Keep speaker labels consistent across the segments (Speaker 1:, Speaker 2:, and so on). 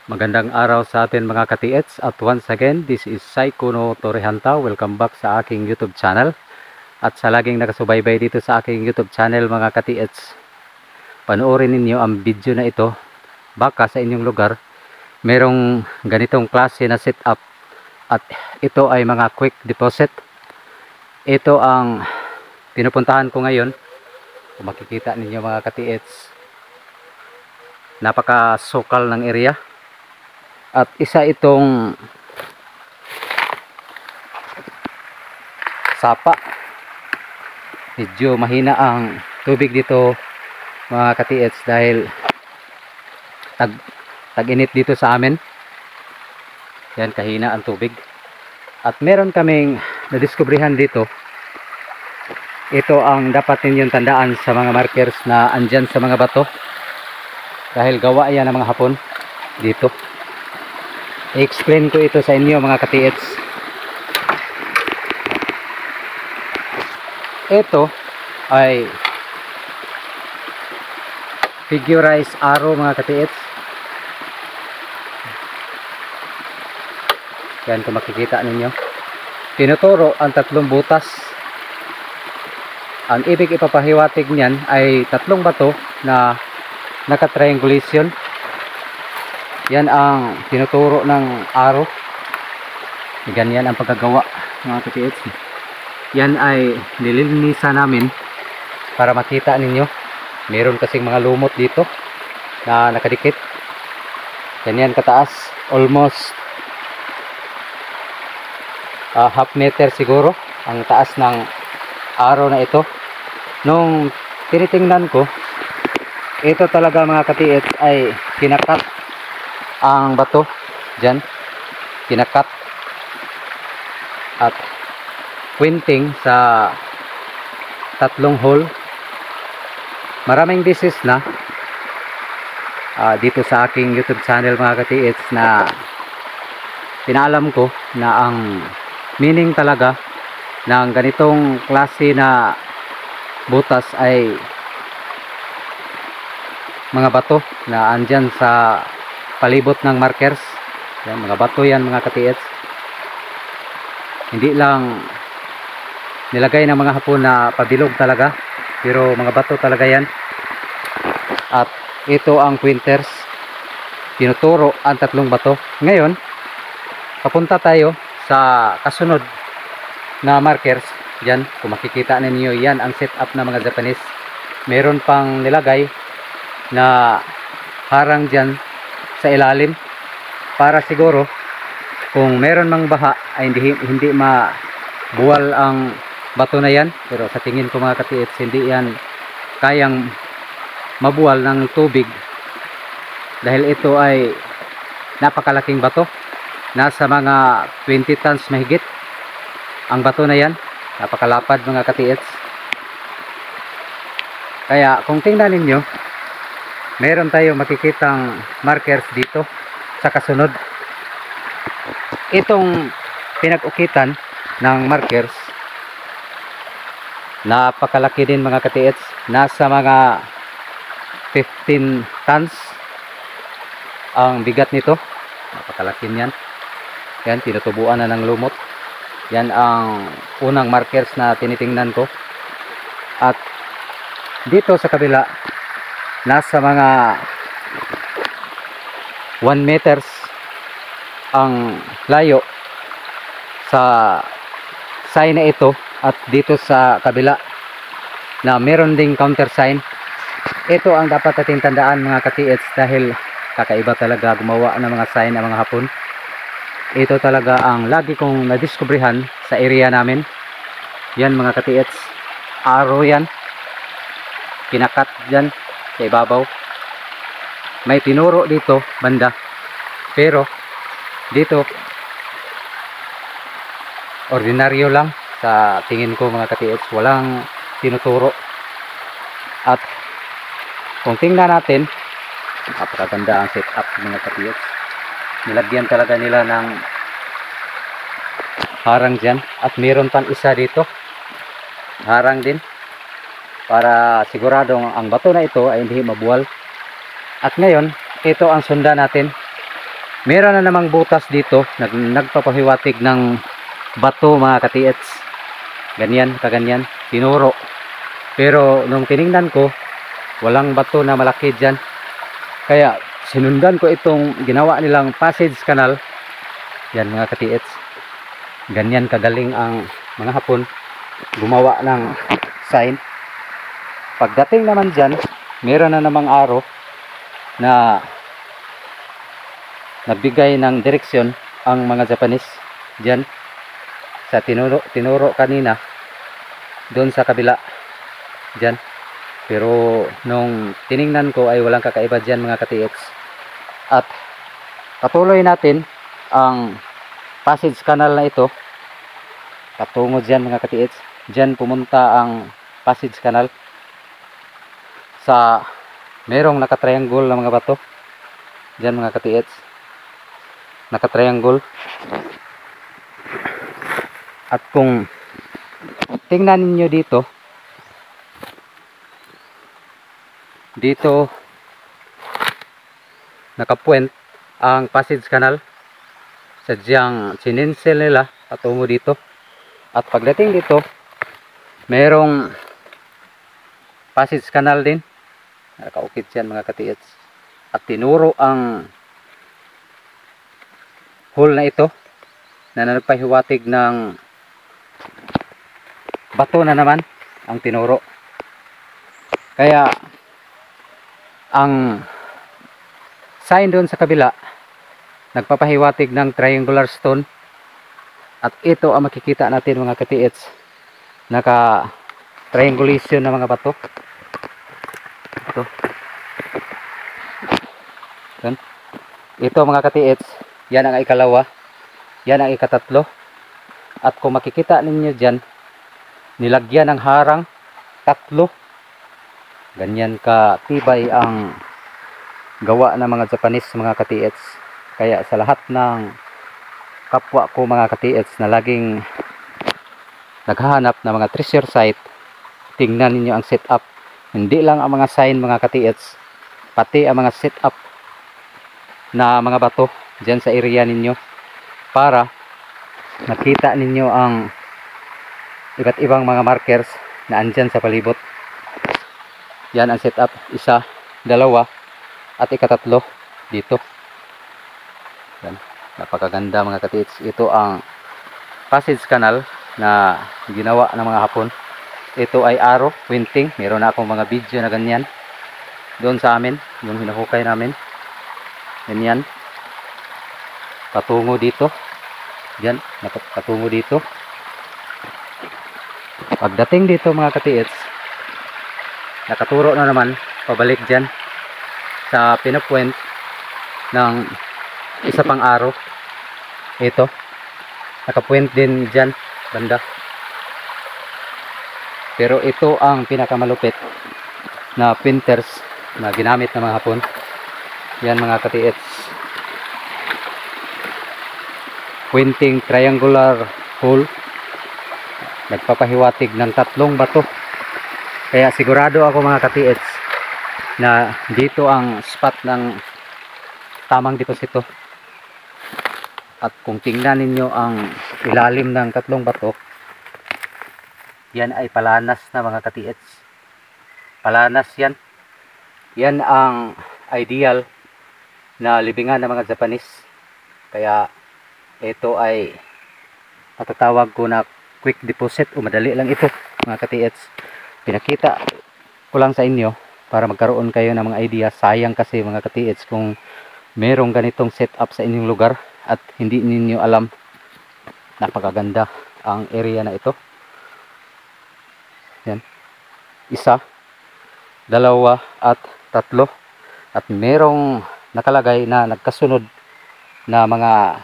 Speaker 1: Magandang araw sa atin mga ka-TH at once again, this is Saikuno Torihanta. Welcome back sa aking YouTube channel at sa laging nakasubaybay dito sa aking YouTube channel mga ka-TH. Panoorin ninyo ang video na ito. Baka sa inyong lugar merong ganitong klase na setup at ito ay mga quick deposit. Ito ang pinupuntahan ko ngayon. Kung makikita ninyo mga ka-TH, napakasukal ng area. At isa itong sapa. Medyo mahina ang tubig dito mga ka-TH dahil tag-init dito sa amin. Yan, kahina ang tubig. At meron kaming nadiskubrihan dito. Ito ang dapat ninyong tandaan sa mga markers na andyan sa mga bato. Dahil gawa yan ng mga Hapon dito. I-explain ko ito sa inyo mga ka-TH. Ito ay figurized arrow mga ka-TH. Yan, kung makikita ninyo. Tinuturo ang tatlong butas. Ang ibig ipapahiwatig niyan ay tatlong bato na naka-triangulation. Yan ang tinuturo ng arrow. Ganyan ang pagkagawa mga ka-TH. Yan ay nililinisan namin para makita ninyo. Meron kasing mga lumot dito na nakadikit. Ganyan kataas. Almost half meter siguro ang taas ng arrow na ito. Nung tinitingnan ko, ito talaga mga ka-TH ay kinakat ang bato dyan, kinakat at pointing sa tatlong hole. Maraming beses na dito sa aking YouTube channel mga ka-TH na pinaalam ko na ang meaning talaga ng ganitong klase na butas ay mga bato na andyan sa palibot ng markers. Yan, mga bato yan mga ka-TH. Hindi lang nilagay ng mga Hapon na pabilog talaga, pero mga bato talaga yan. At ito ang pointers. Tinuturo ang tatlong bato. Ngayon, papunta tayo sa kasunod na markers. Yan, kung makikita ninyo, yan ang setup ng mga Japanese. Meron pang nilagay na harang dyan sa ilalim para siguro kung meron mang baha ay hindi mabuwal ang bato na yan. Pero sa tingin ko mga ka-TH, hindi yan kayang mabuwal ng tubig dahil ito ay napakalaking bato. Nasa mga 20 tons mahigit ang bato na yan. Napakalapad mga ka-TH. Kaya kung tingnan ninyo, meron tayong makikitang markers dito sa kasunod. Itong pinag-ukitan ng markers, napakalaki din mga ka-TH. Nasa mga 15 tons ang bigat nito. Napakalaki niyan. Yan, tinutubuan na ng lumot. Yan ang unang markers na tinitingnan ko. At dito sa kabila, nasa mga 1 meters ang layo sa sign na ito. At dito sa kabila na meron ding counter sign. Ito ang dapat nating tandaan mga ka-TH dahil kakaiba talaga gumawa ng mga sign ng mga Hapon. Ito talaga ang lagi kong nadiskubrihan sa area namin. Yan mga ka-TH, arrow yan, kinakat dyan sa ibabaw. May tinuro dito banda, pero dito ordinaryo lang sa tingin ko mga ka-TH. Walang tinuturo. At kung tingnan natin, napakaganda ang setup mga ka-TH. Nilagyan talaga nila ng harang dyan. At meron pang isa dito, harang din, para siguradong ang bato na ito ay hindi mabuwal. At ngayon, ito ang sundan natin. Meron na namang butas dito, nagpapahiwatig ng bato mga katiits. Ganyan, kaganyan, tinuro. Pero nung tiningnan ko, walang bato na malaki dyan. Kaya sinundan ko itong ginawa nilang passage canal. Yan mga katiits. Ganyan kagaling ang mga Hapon gumawa ng sign. Pagdating naman dyan, meron na namang araw na nagbigay ng direksyon ang mga Japanese dyan sa tinuro kanina doon sa kabila dyan. Pero nung tiningnan ko ay walang kakaiba dyan mga ka-TX. At patuloy natin ang passage canal na ito patungo dyan mga ka-TX. Dyan pumunta ang passage canal sa merong nakatriangle na mga bato dyan mga ka-TX. Nakatriangle. At kung tingnan niyo dito nakapuwent ang passage canal, sadyang sininsel nila patungo dito. At pagdating dito merong passage canal din, nakaukit yan mga ka-TX. At tinuro ang hole na ito na nagpahiwatig ng bato na naman ang tinuro. Kaya ang sign doon sa kabila nagpapahiwatig ng triangular stone. At ito ang makikita natin mga ka-TX, naka triangulation na mga bato. Ito mga ka-TX, yan ang ikalawa, yan ang ikatatlo. At kung makikita ninyo dyan, nilagyan ng harang tatlo. Ganyan ka tibay ang gawa ng mga Japanese mga ka-TX. Kaya sa lahat ng kapwa ko mga ka-TX na laging naghahanap ng mga treasure site, tingnan ninyo ang setup. Hindi lang ang mga sign mga ka-TX, pati ang mga setup na mga bato dyan sa area ninyo, para nakita ninyo ang iba't ibang mga markers na andyan sa palibot. Yan ang setup, isa, dalawa, at ikatatlo dito. Yan, napakaganda mga ka-TX. Ito ang passage canal na ginawa ng mga Hapon. Ito ay arrow pointing. Meron na akong mga video na ganyan doon sa amin, yung hinahukay namin. Ganyan patungo dito, dyan, patungo dito. Pagdating dito mga ka-TX, nakaturo na naman pabalik dyan sa pinapoint ng isa pang arrow. Ito nakapoint din dyan banda. Pero ito ang pinakamalupit na pointers na ginamit ng mga Hapon. Yan mga ka-TX, pointing triangular hole, nagpapahiwatig ng tatlong bato. Kaya sigurado ako mga ka-TX na dito ang spot ng tamang deposito. At kung tingnan ninyo ang ilalim ng tatlong bato, yan ay palanas na mga ka-TX. Palanas yan. Yan ang ideal na libingan ng mga Japanese. Kaya ito ay matatawag ko na quick deposit, o madali lang ito mga ka-TX. Pinakita ko lang sa inyo para magkaroon kayo ng mga idea. Sayang kasi mga ka-TX kung merong ganitong setup sa inyong lugar at hindi ninyo alam. Napakaganda ang area na ito. Yan, isa, dalawa, at tatlo. At merong nakalagay na nagkasunod na mga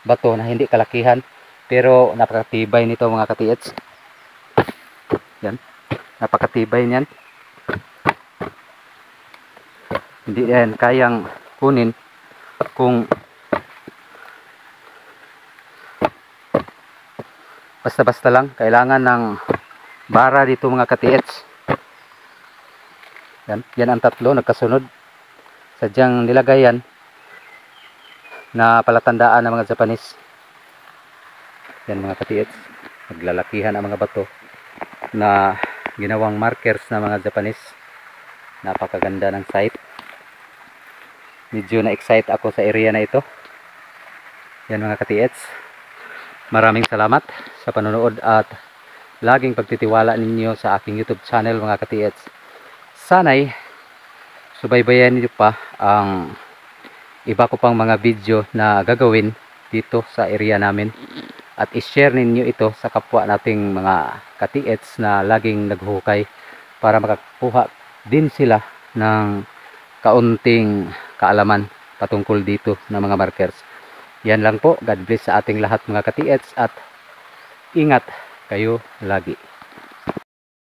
Speaker 1: bato na hindi kalakihan, pero napakatibay nito mga ka-TX. Yan, napakatibay niyan. Hindi yan kayang kunin kung basta-basta lang. Kailangan ng bara dito mga ka-TX. Yan, yan ang tatlo nagkasunod. Sadyang nilagay yan na palatandaan ng mga Japanese. Yan mga katiits, naglalakihan ang mga bato na ginawang markers ng mga Japanese. Napakaganda ng site. Medyo na-excite ako sa area na ito. Yan mga katiits, maraming salamat sa panonood at laging pagtitiwala ninyo sa aking YouTube channel mga katiits. Sana'y subaybayan niyo pa ang iba ko pang mga video na gagawin dito sa area namin at i-share ninyo ito sa kapwa nating mga katiits na laging naghuhukay para makakuha din sila ng kaunting kaalaman patungkol dito na mga markers. Yan lang po. God bless sa ating lahat mga katiets at ingat kayo lagi.